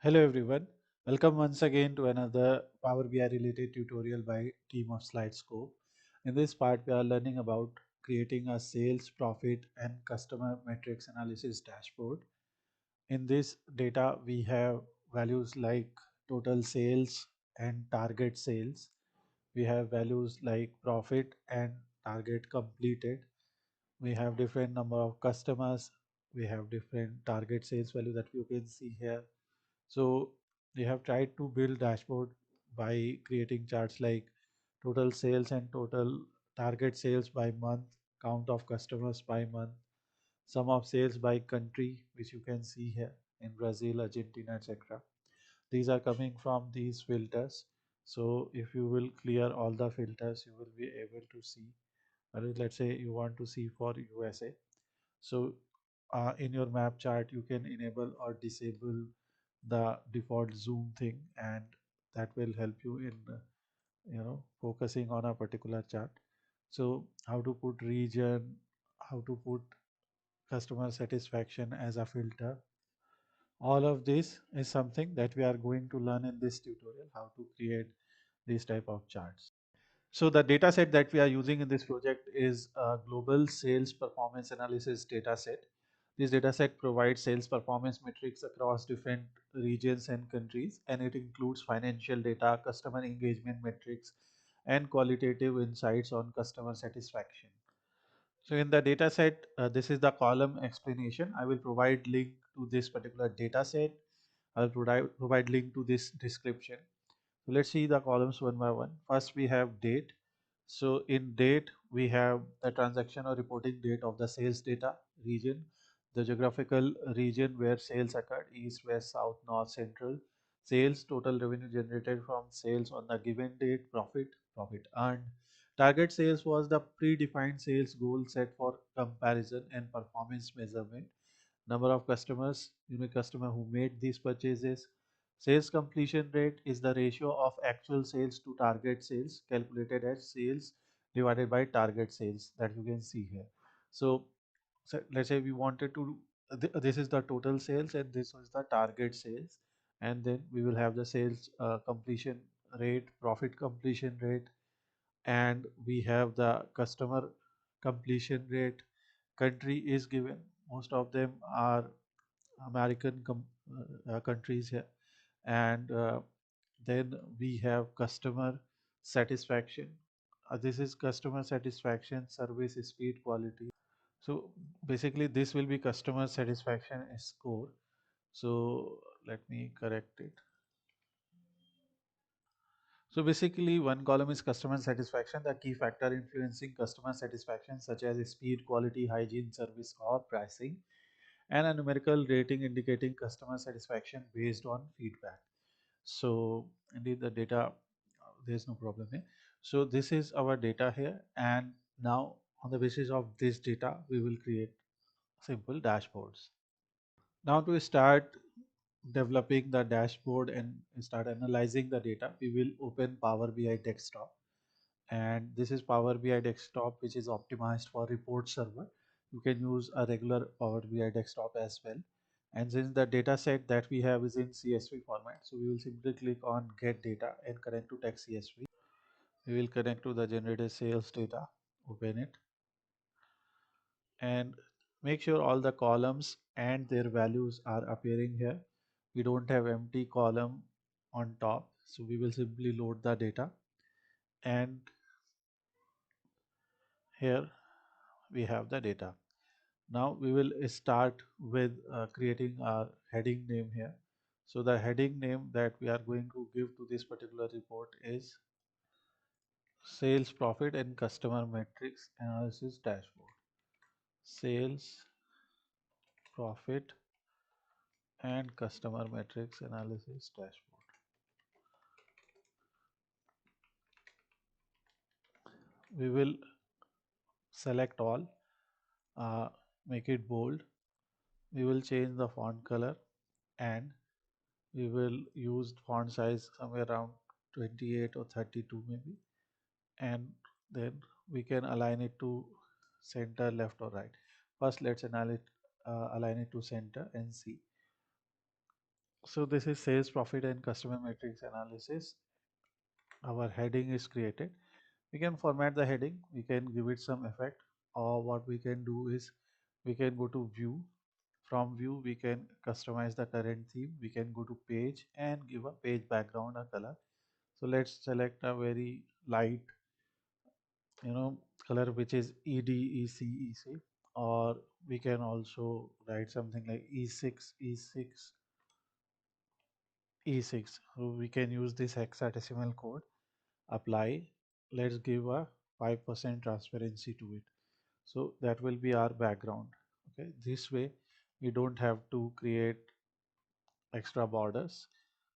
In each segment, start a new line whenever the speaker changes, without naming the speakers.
Hello everyone, welcome once again to another Power BI related tutorial by team of Slidescope. In this part we are learning about creating a sales, profit and customer metrics analysis dashboard. In this data we have values like total sales and target sales. We have values like profit and target completed. We have different number of customers. We have different target sales value that you can see here. So they have tried to build dashboard by creating charts like total sales and total target sales by month, count of customers by month, sum of sales by country, which you can see here in Brazil, Argentina, etc. These are coming from these filters. So if you will clear all the filters, you will be able to see. Let's say you want to see for USA. So in your map chart, you can enable or disable the default zoom thing, and that will help you in focusing on a particular chart. So how to put region, how to put customer satisfaction as a filter, all of this is something that we are going to learn in this tutorial, how to create these type of charts. So the data set that we are using in this project is a global sales performance analysis data set. This data set provides sales performance metrics across different regions and countries, and it includes financial data, customer engagement metrics, and qualitative insights on customer satisfaction. So in the data set, this is the column explanation. I will provide link to this particular data set. I'll provide link to this description. So let's see the columns one by one. First, we have date. So in date, we have the transaction or reporting date of the sales data region, the geographical region where sales occurred, east, west, south, north, central, sales, total revenue generated from sales on the given date, profit earned. Target sales was the predefined sales goal set for comparison and performance measurement. Number of customers, unique customer who made these purchases. Sales completion rate is the ratio of actual sales to target sales calculated as sales divided by target sales that you can see here. So let's say we wanted to, this is the total sales and this was the target sales, and then we will have the sales completion rate, profit completion rate, and we have the customer completion rate. Country is given, most of them are American countries here, and then we have customer satisfaction. This is customer satisfaction, service, speed, quality. So basically, this will be customer satisfaction score. So let me correct it. So basically, one column is customer satisfaction, the key factor influencing customer satisfaction, such as speed, quality, hygiene, service, or pricing, and a numerical rating indicating customer satisfaction based on feedback. So indeed the data, there's no problem here. So this is our data here, and now on the basis of this data we will create simple dashboards. Now to start developing the dashboard and start analyzing the data, we will open Power BI desktop, and this is Power BI desktop which is optimized for report server. You can use a regular Power BI desktop as well. And since the data set that we have is in CSV format, so we will simply click on get data and connect to text CSV. We will connect to the generated sales data, open it, and make sure all the columns and their values are appearing here. We don't have empty column on top, so we will simply load the data, and here we have the data. Now we will start with creating our heading name here. So the heading name that we are going to give to this particular report is sales, profit and customer metrics analysis dashboard. Sales, profit and customer metrics analysis dashboard. We will select all, uh, make it bold. We will change the font color, and we will use font size somewhere around 28 or 32 maybe, and then we can align it to center, left or right. First let's align it to center and see. So this is sales profit and customer metrics analysis. Our heading is created. We can format the heading, we can give it some effect, or what we can do is we can go to view. From view we can customize the current theme. We can go to page and give a page background a color. So let's select a very light, you know, color which is EDECEC, or we can also write something like E6 E6 E6. So we can use this hexadecimal code. Apply. Let's give a 5% transparency to it. So that will be our background. Okay, this way we don't have to create extra borders.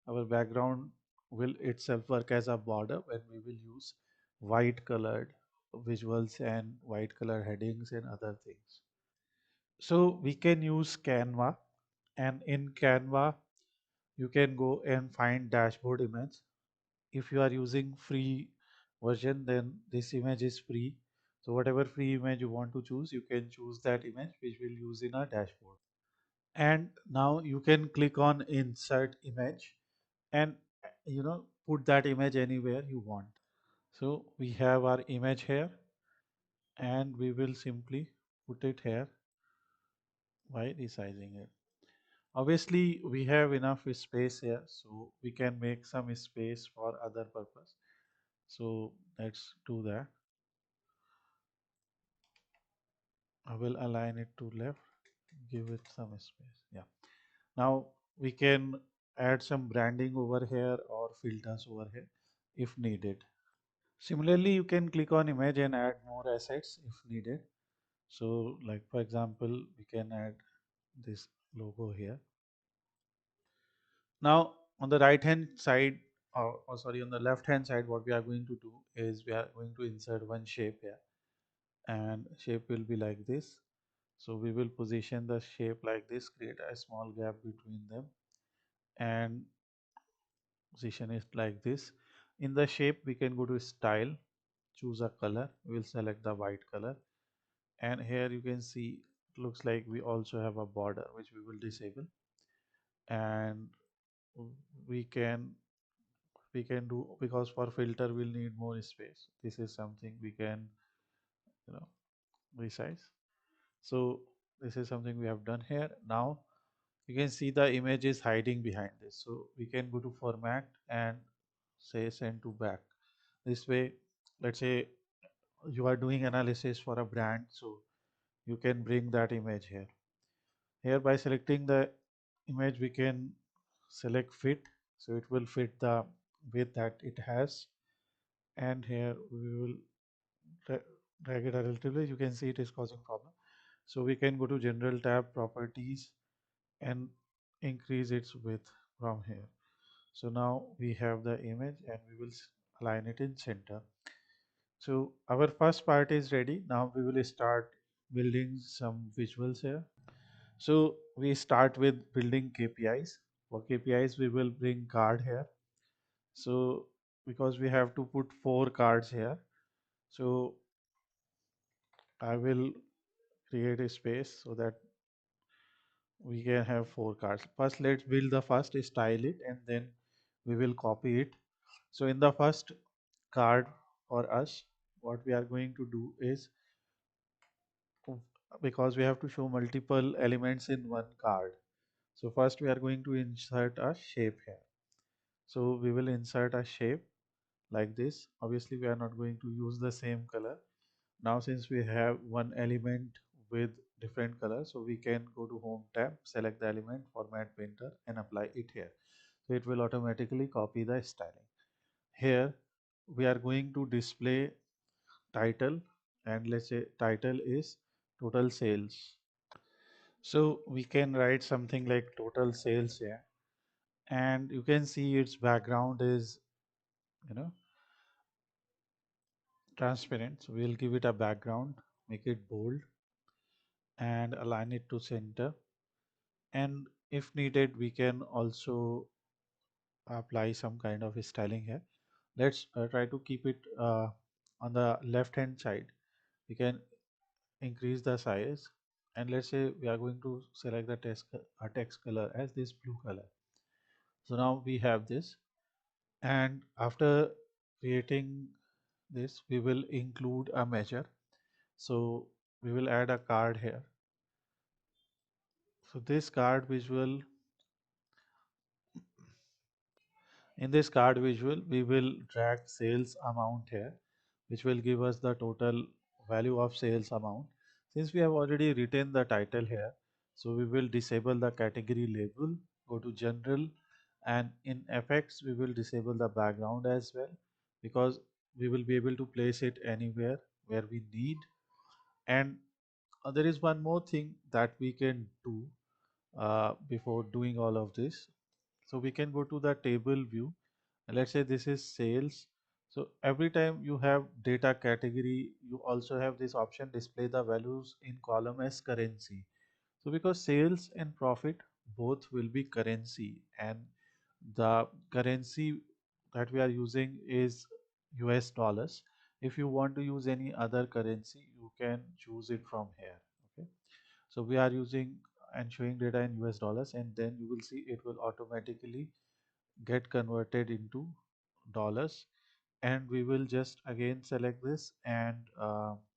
Our background will itself work as a border when we will use white colored visuals and white color headings and other things. So we can use Canva, and in Canva you can go and find dashboard image. If you are using free version, then this image is free. So whatever free image you want to choose, you can choose that image which we'll use in our dashboard. And now you can click on insert image and put that image anywhere you want. So we have our image here, and we will simply put it here by resizing it. Obviously we have enough space here, so we can make some space for other purpose. So let's do that. I will align it to left, give it some space. Yeah. Now we can add some branding over here or filters over here if needed. Similarly, you can click on image and add more assets if needed. So like for example, we can add this logo here. Now on the right hand side, or sorry, on the left hand side, what we are going to do is we are going to insert one shape here, and shape will be like this. So we will position the shape like this, create a small gap between them, and position it like this. In the shape, we can go to style, choose a color. We will select the white color, and here you can see it looks like we also have a border which we will disable, and we can we can do, because for filter we'll need more space. This is something we can you know resize. So this is something we have done here. Now you can see the image is hiding behind this, so we can go to format and say send to back. This way, let's say you are doing analysis for a brand, so you can bring that image here. Here by selecting the image we can select fit, so it will fit the width that it has, and here we will drag it a little bit. You can see it is causing problem, so we can go to general tab, properties, and increase its width from here. So now we have the image, and we will align it in center. So our first part is ready. Now we will start building some visuals here. So we start with building KPIs. For KPIs, we will bring card here. So because we have to put 4 cards here, so I will create a space so that we can have 4 cards. First, let's build the first, style it, and then we will copy it. So in the first card for us, what we are going to do is, because we have to show multiple elements in one card. So first we are going to insert a shape here. So we will insert a shape like this. Obviously we are not going to use the same color. Now since we have one element with different colors, so we can go to home tab, select the element, format painter, and apply it here. So it will automatically copy the styling. Here we are going to display title, and let's say title is total sales. So we can write something like total sales here, and you can see its background is you know transparent. So we'll give it a background, make it bold, and align it to center. And if needed, we can also apply some kind of styling here. Let's try to keep it on the left hand side. We can increase the size, and let's say we are going to select the text color as this blue color. So now we have this, and after creating this, we will include a measure. So we will add a card here. So this card visual, in this card visual, we will drag sales amount here, which will give us the total value of sales amount. Since we have already written the title here, so we will disable the category label, go to general, and in effects, we will disable the background as well, because we will be able to place it anywhere where we need. And there is one more thing that we can do before doing all of this. So we can go to the table view, and let's say this is sales. So every time you have data category, you also have this option display the values in column as currency. So because sales and profit both will be currency, and the currency that we are using is US dollars. If you want to use any other currency, you can choose it from here. Okay. So we are using and showing data in US dollars, and then you will see it will automatically get converted into dollars. And we will just again select this, and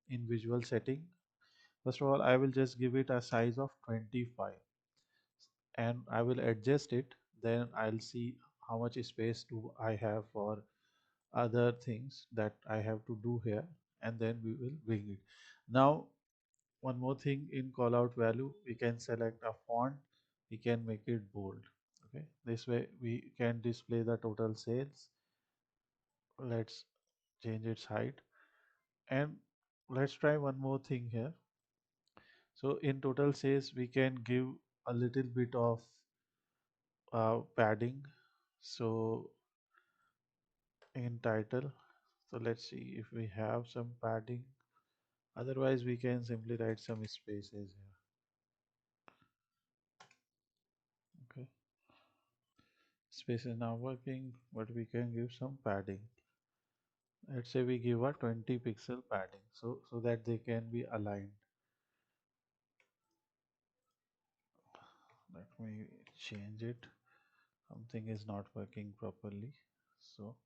in visual setting, first of all I will just give it a size of 25, and I will adjust it. Then I'll see how much space do I have for other things that I have to do here, and then we will bring it. Now one more thing, in callout value we can select a font, we can make it bold. Okay, this way we can display the total sales. Let's change its height, and let's try one more thing here. So in total sales we can give a little bit of padding. So in title, so let's see if we have some padding, otherwise we can simply write some spaces here. Okay, space is now working, but we can give some padding. Let's say we give a 20 pixel padding, so that they can be aligned. Let me change it, something is not working properly, so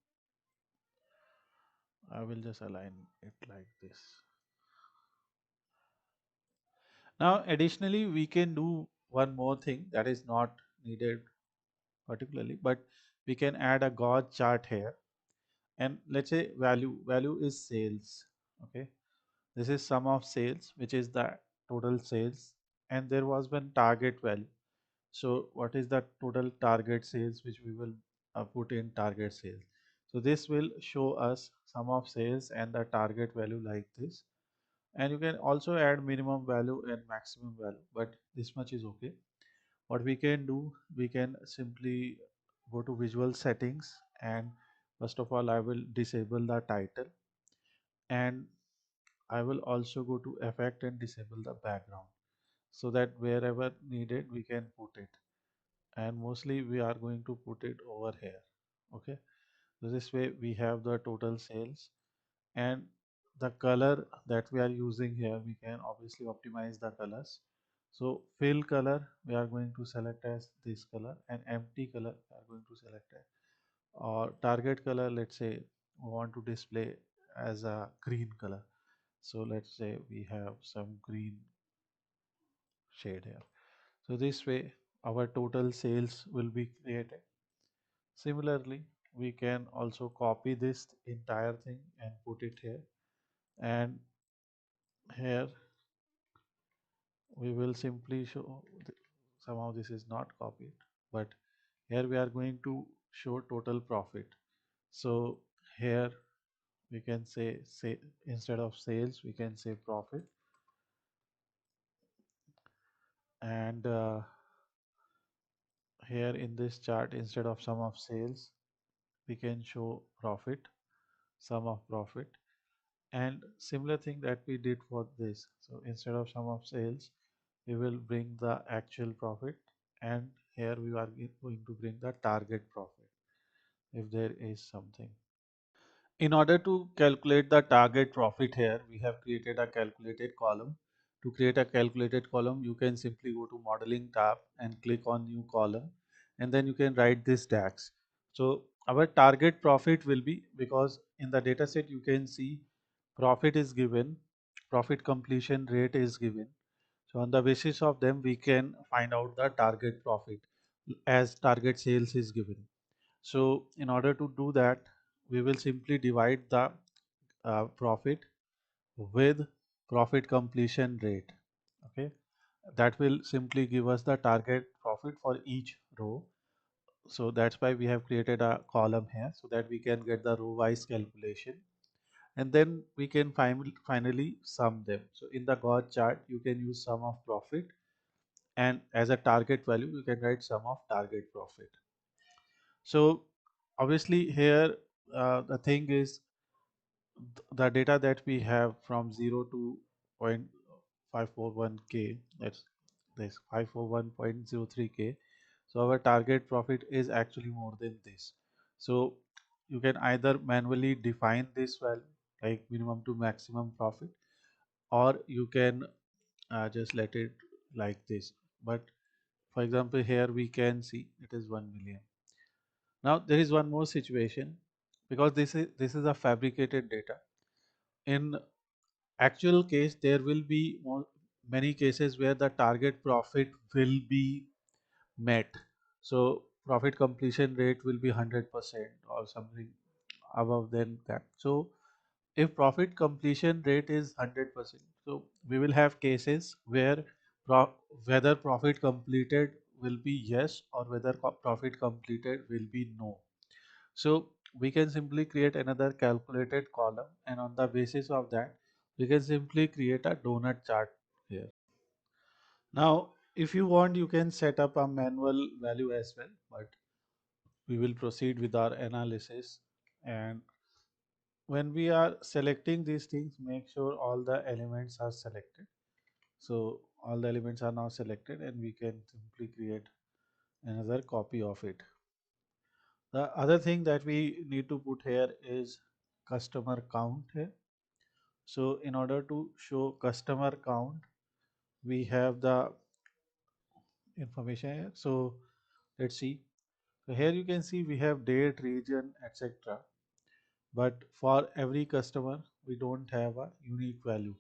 I will just align it like this. Now additionally we can do one more thing that is not needed particularly, but we can add a gauge chart here. And let's say value is sales. Okay, this is sum of sales, which is the total sales, and there was one target value. So what is the total target sales, which we will put in target sales. So this will show us sum of sales and the target value like this. And you can also add minimum value and maximum value, but this much is okay. What we can do, we can simply go to visual settings, and first of all I will disable the title, and I will also go to effect and disable the background, so that wherever needed we can put it, and mostly we are going to put it over here. Okay, so this way we have the total sales. And the color that we are using here, we can obviously optimize the colors. So fill color we are going to select as this color, and empty color we are going to select as, or target color, let's say we want to display as a green color. So let's say we have some green shade here. So this way our total sales will be created. Similarly, we can also copy this entire thing and put it here, and here we will simply show somehow this is not copied, but here we are going to show total profit. So here we can say instead of sales we can say profit. And here in this chart, instead of sum of sales we can show profit, sum of profit. And similar thing that we did for this, so instead of sum of sales we will bring the actual profit, and here we are going to bring the target profit if there is something. In order to calculate the target profit, here we have created a calculated column. To create a calculated column, you can simply go to modeling tab and click on new column, and then you can write this DAX. So our target profit will be, because in the data set you can see profit is given, profit completion rate is given. So on the basis of them we can find out the target profit as target sales is given. So in order to do that, we will simply divide the profit with profit completion rate. Okay, that will simply give us the target profit for each row. So that's why we have created a column here so that we can get the row wise calculation, and then we can finally sum them. So in the God chart you can use sum of profit, and as a target value you can write sum of target profit. So obviously here the thing is the data that we have from 0 to 0.541k, that's this 541.03k. So our target profit is actually more than this. So you can either manually define this value like minimum to maximum profit, or you can just let it like this. But for example here we can see it is 1 million. Now there is one more situation, because this is a fabricated data. In actual case there will be many cases where the target profit will be met. So profit completion rate will be 100% or something above than that. So if profit completion rate is 100%, so we will have cases where pro whether profit completed will be yes, or whether profit completed will be no. So we can simply create another calculated column, and on the basis of that we can simply create a donut chart here. Now if you want you can set up a manual value as well, but we will proceed with our analysis. And when we are selecting these things, make sure all the elements are selected. So all the elements are now selected, and we can simply create another copy of it. The other thing that we need to put here is customer count here. So in order to show customer count, we have the information here. So let's see. So here you can see we have date, region, etc. But for every customer, we don't have a unique value.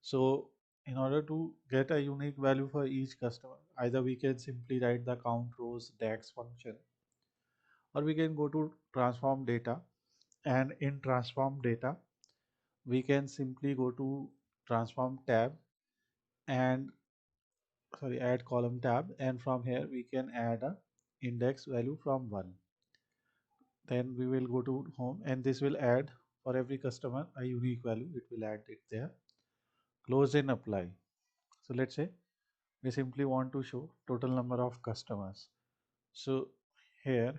So in order to get a unique value for each customer, either we can simply write the count rows DAX function, or we can go to transform data, and in transform data we can simply go to transform tab, and sorry, add column tab, and from here we can add a index value from 1. Then we will go to home, and this will add for every customer a unique value. It will add it there. Close and apply. So let's say we simply want to show total number of customers. So here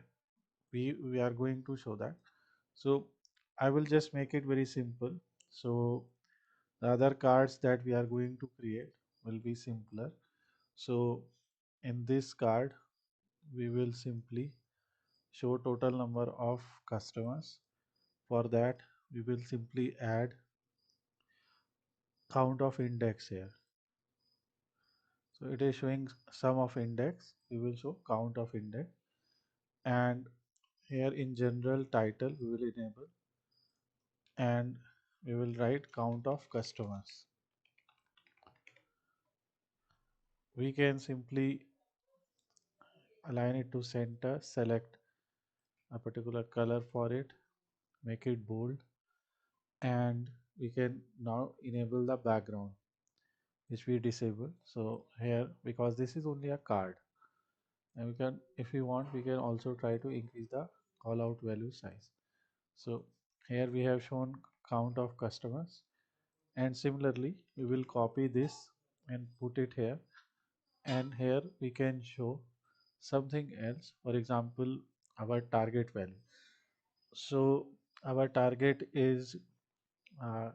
we are going to show that. So I will just make it very simple. So the other cards that we are going to create will be simpler. So in this card we will simply show total number of customers. For that we will simply add count of index here. So it is showing sum of index, we will show count of index, and here in general title we will enable, and we will write count of customers. We can simply align it to center, select a particular color for it, make it bold, and we can now enable the background which we disable. So here, because this is only a card, and we can, if we want, we can also try to increase the call out value size. So here we have shown count of customers, and similarly we will copy this and put it here, and here we can show something else, for example our target value. So our target is uh,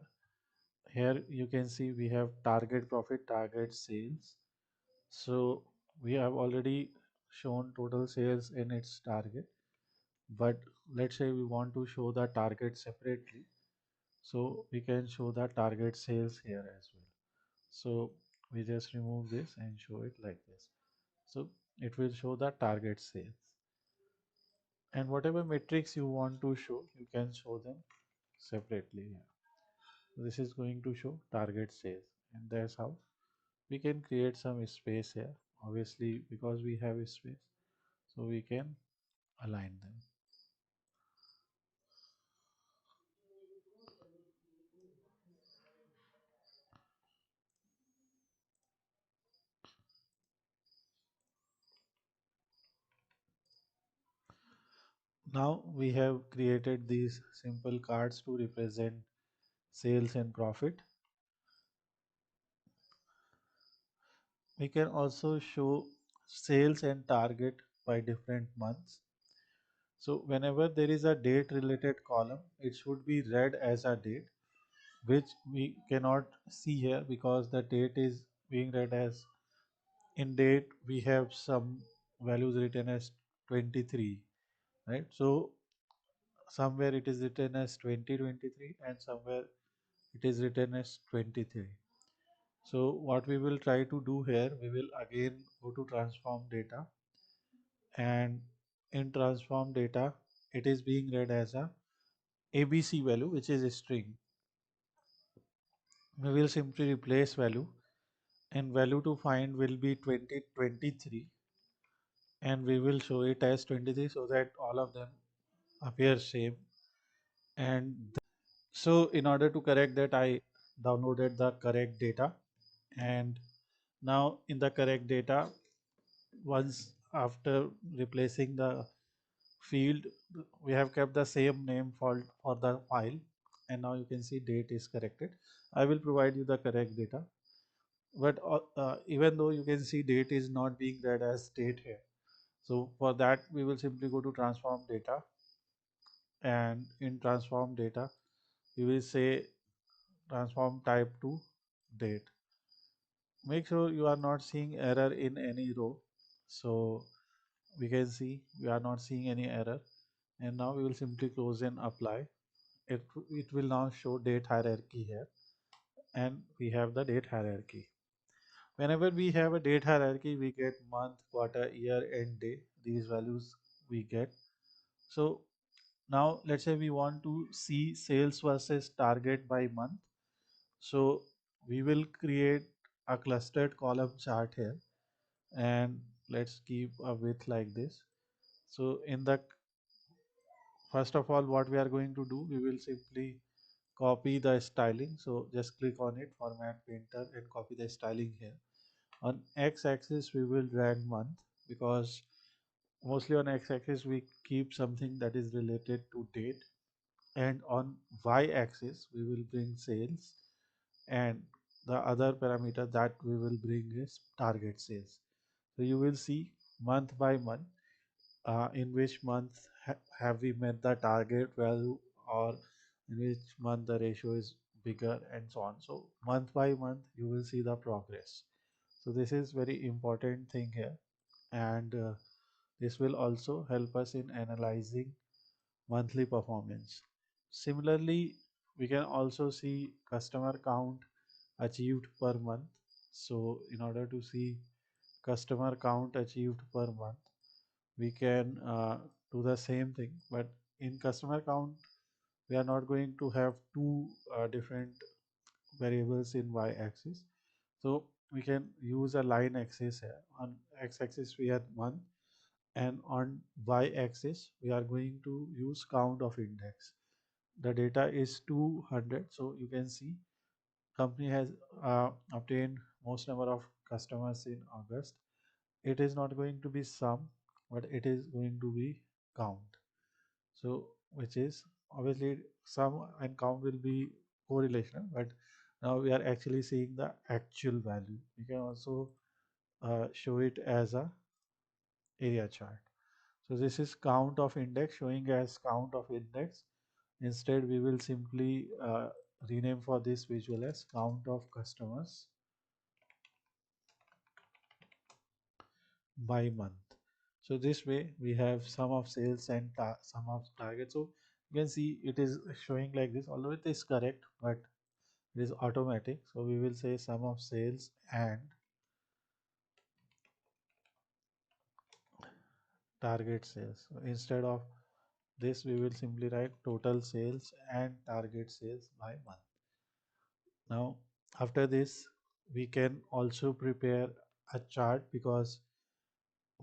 here you can see we have target profit, target sales. So we have already shown total sales in its target, but let's say we want to show the target separately, so we can show the target sales here as well. So we just remove this and show it like this. So it will show the target sales. And whatever metrics you want to show, you can show them separately here. This is going to show target sales, and that's how we can create some space here. Obviously, because we have a space, so we can align them. Now we have created these simple cards to represent sales and profit. We can also show sales and target by different months. So whenever there is a date related column, it should be read as a date, which we cannot see here because the date is being read as in date. We have some values written as 23, right? So somewhere it is written as 2023 and somewhere it is written as 23. So what we will try to do here, we will again go to transform data, and in transform data it is being read as a ABC value, which is a string. We will simply replace value, and value to find will be 2023, and we will show it as 23 so that all of them appear same. And so in order to correct that, I downloaded the correct data, and now in the correct data, once after replacing the field, we have kept the same name for the file, and now you can see date is corrected. I will provide you the correct data, but even though you can see date is not being read as date here, so for that we will simply go to transform data, and in transform data we will say transform type to date. Make sure you are not seeing error in any row. So we can see we are not seeing any error, and now we will simply close and apply. It will now show date hierarchy here, and we have the date hierarchy. Whenever we have a date hierarchy, we get month, quarter, year, and day. These values we get. So now let's say we want to see sales versus target by month. So we will create a clustered column chart here, and let's keep a width like this. So in the first of all, what we are going to do, we will simply copy the styling. So just click on it, format painter, and copy the styling here. On x-axis we will drag month, because mostly on x-axis we keep something that is related to date, and on y-axis we will bring sales, and the other parameter that we will bring is target sales. So you will see month by month, in which month have we met the target value, or in which month the ratio is bigger, and so on. So month by month you will see the progress. So this is very important thing here, and this will also help us in analyzing monthly performance. Similarly, we can also see customer count achieved per month. So in order to see customer count achieved per month, we can do the same thing, but in customer count we are not going to have two different variables in y-axis. So we can use a line axis here. On x-axis we have month, and on y-axis we are going to use count of index. The data is 200, so you can see company has obtained most number of customers in August. It is not going to be sum, but it is going to be count. So which is obviously sum and count will be correlational, but now we are actually seeing the actual value. We can also show it as a area chart. So this is count of index, showing as count of index. Instead we will simply rename for this visual as count of customers by month. So this way we have sum of sales and sum of target. So you can see it is showing like this, although it is correct, but it is automatic. So we will say sum of sales and target sales. So instead of this, we will simply write total sales and target sales by month. Now, after this, we can also prepare a chart because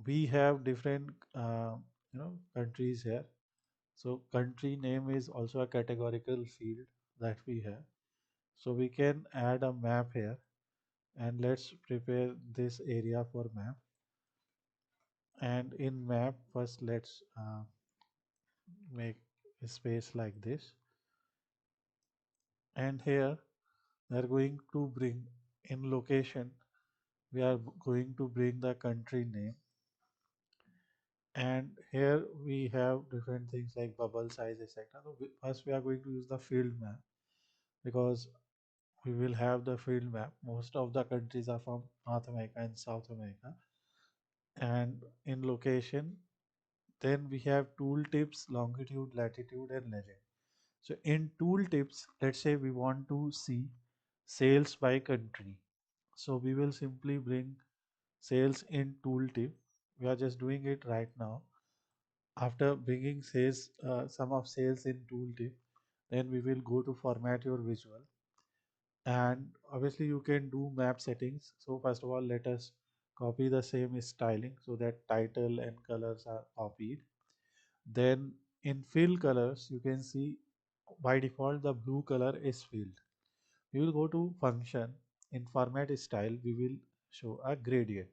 we have different countries here. So country name is also a categorical field that we have. So we can add a map here, and let's prepare this area for map. And in map, first let's make a space like this. And here we are going to bring in location, we are going to bring the country name. And here we have different things like bubble size, etc. So first we are going to use the field map because we will have the field map. Most of the countries are from North America and South America. And in location, then we have tooltips, longitude, latitude, and legend. So in tooltips, let's say we want to see sales by country. So we will simply bring sales in tooltip. We are just doing it right now. After bringing sales, sum of sales in tooltip, then we will go to format your visual. And obviously you can do map settings. So first of all, let us copy the same styling so that title and colors are copied. Then in fill colors, you can see by default the blue color is filled. We will go to function. In format style, we will show a gradient.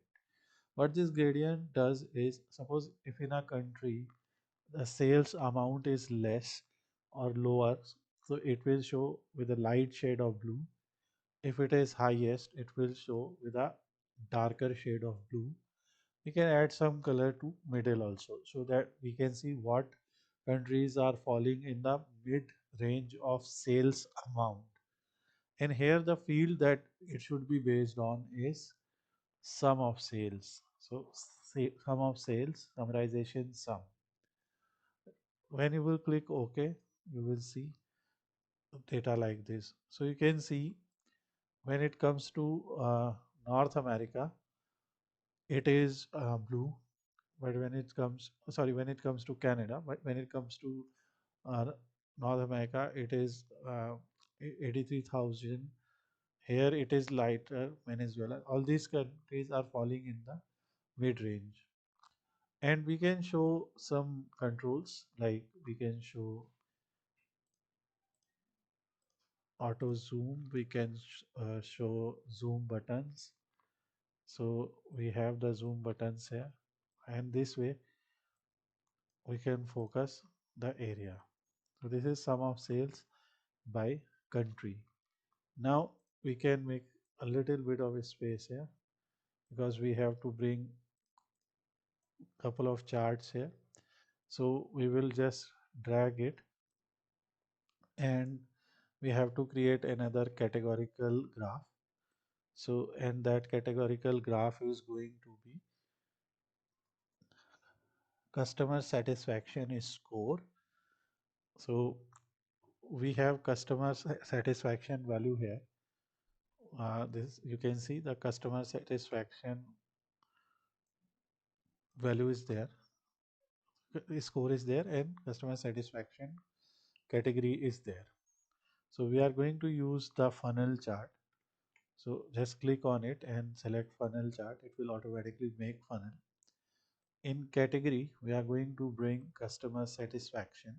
What this gradient does is, suppose if in a country the sales amount is less or lower, so it will show with a light shade of blue. If it is highest, it will show with a darker shade of blue. We can add some color to middle also so that we can see what countries are falling in the mid range of sales amount. And here the field that it should be based on is sum of sales. So say sum of sales, summarization sum. When you will click OK, you will see data like this. So you can see when it comes to North America, it is blue. But when it comes, sorry, when it comes to Canada, but when it comes to uh, North America, it is 83,000. Here it is lighter, Venezuela. All these countries are falling in the mid range. And we can show some controls, like we can show auto zoom, we can show zoom buttons. So we have the zoom buttons here, and this way we can focus the area. So this is sum of sales by country. Now we can make a little bit of a space here because we have to bring a couple of charts here. So we will just drag it, and we have to create another categorical graph. So, and that categorical graph is going to be customer satisfaction is score. So we have customer satisfaction value here. This you can see the customer satisfaction value is there, score is there, and customer satisfaction category is there. So we are going to use the funnel chart. So just click on it and select funnel chart. It will automatically make funnel. In category, we are going to bring customer satisfaction.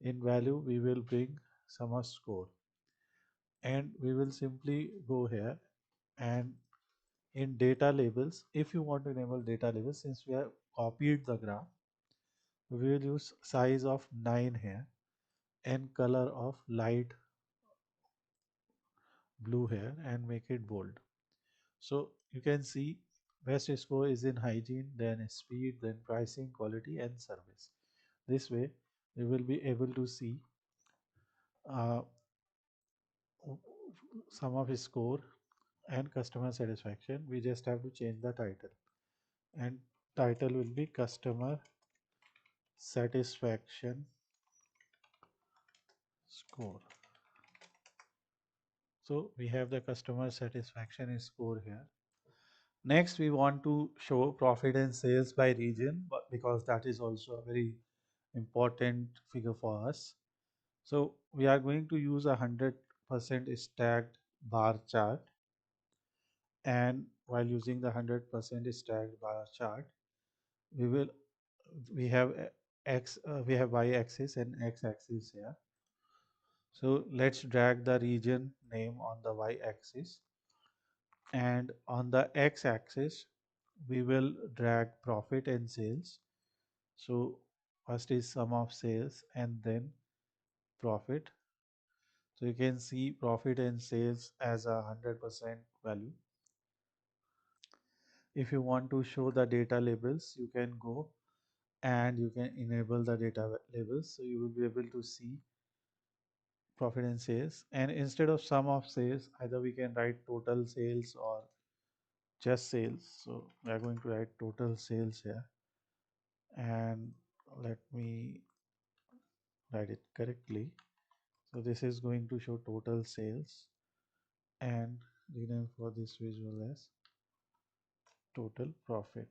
In value, we will bring summer score. And we will simply go here, and in data labels, if you want to enable data labels, since we have copied the graph, we will use size of 9 here and color of light blue here and make it bold. So you can see best score is in hygiene, then speed, then pricing, quality, and service. This way we will be able to see uh, some of his score and customer satisfaction. We just have to change the title, and title will be customer satisfaction score. So we have the customer satisfaction score here. Next, we want to show profit and sales by region, but because that is also a very important figure for us. So we are going to use 100% stacked bar chart, and while using the 100% stacked bar chart, we will we have we have y axis and x axis here. So let's drag the region name on the y axis, and on the x axis we will drag profit and sales. So first is sum of sales and then profit. So you can see profit and sales as a 100% value. If you want to show the data labels, you can go and you can enable the data labels. So you will be able to see profit and sales. And instead of sum of sales, either we can write total sales or just sales. So we are going to write total sales here. And let me write it correctly. So this is going to show total sales, and rename for this visual as total profit.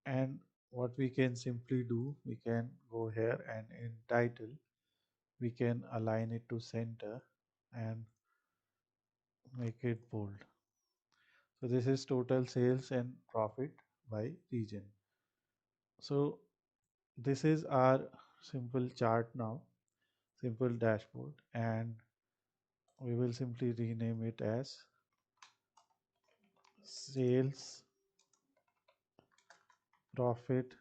And what we can simply do, we can go here and in title we can align it to center and make it bold. So this is total sales and profit by region. So this is our simple chart now, simple dashboard, and we will simply rename it as sales, profit,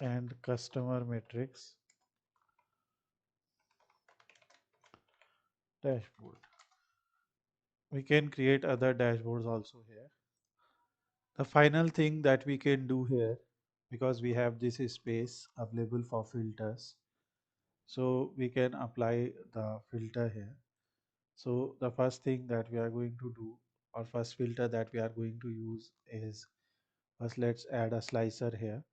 and customer metrics dashboard. We can create other dashboards also here. The final thing that we can do here, because we have this space available for filters, so we can apply the filter here. So the first thing that we are going to do, or first filter that we are going to use is, first let's add a slicer here.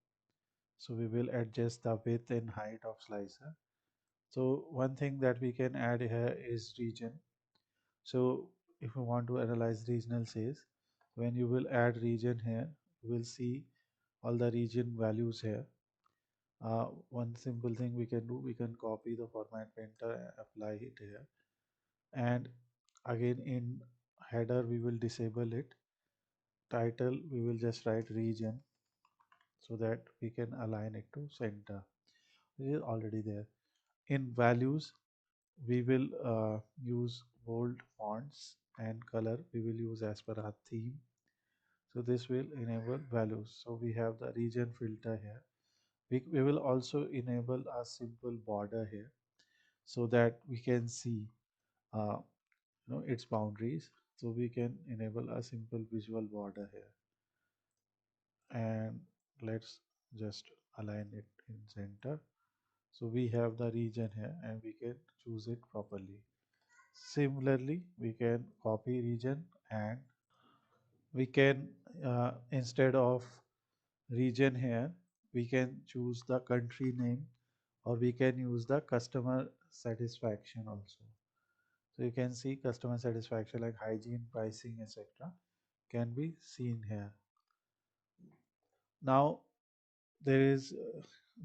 So we will adjust the width and height of slicer. So one thing that we can add here is region. So if you want to analyze regional sales, when you will add region here, you will see all the region values here. One simple thing we can do, we can copy the format painter and apply it here. And again in header we will disable it. Title we will just write region so that we can align it to center. It is already there. In values we will use bold fonts, and color we will use as per our theme. So this will enable values. So we have the region filter here. We will also enable a simple border here so that we can see uh, its boundaries. So we can enable a simple visual border here, and let's just align it in center. So we have the region here and we can choose it properly. Similarly, we can copy region, and we can instead of region here, we can choose the country name, or we can use the customer satisfaction also. So you can see customer satisfaction like hygiene, pricing, etc. can be seen here. Now there is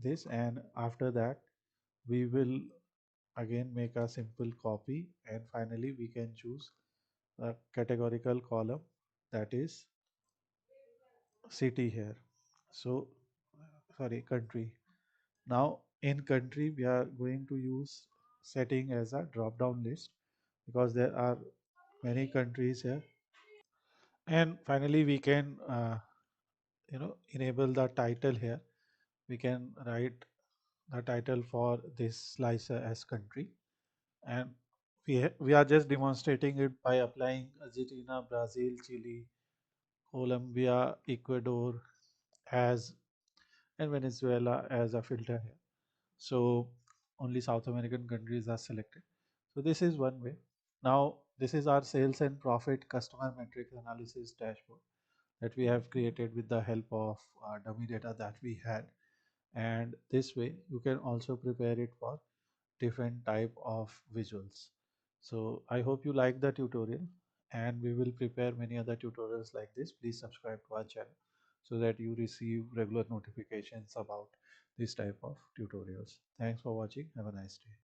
this, and after that we will again make a simple copy, and finally we can choose a categorical column, that is city here. So sorry, country. Now in country we are going to use setting as a drop down list because there are many countries here. And finally we can enable the title here. We can write the title for this slicer as country, and we are just demonstrating it by applying Argentina, Brazil, Chile, Colombia, Ecuador as, and Venezuela as a filter here. So only South American countries are selected. So this is one way. Now this is our sales and profit customer metric analysis dashboard that we have created with the help of dummy data that we had. And this way you can also prepare it for different type of visuals. So I hope you like the tutorial, and we will prepare many other tutorials like this. Please subscribe to our channel so that you receive regular notifications about this type of tutorials. Thanks for watching. Have a nice day.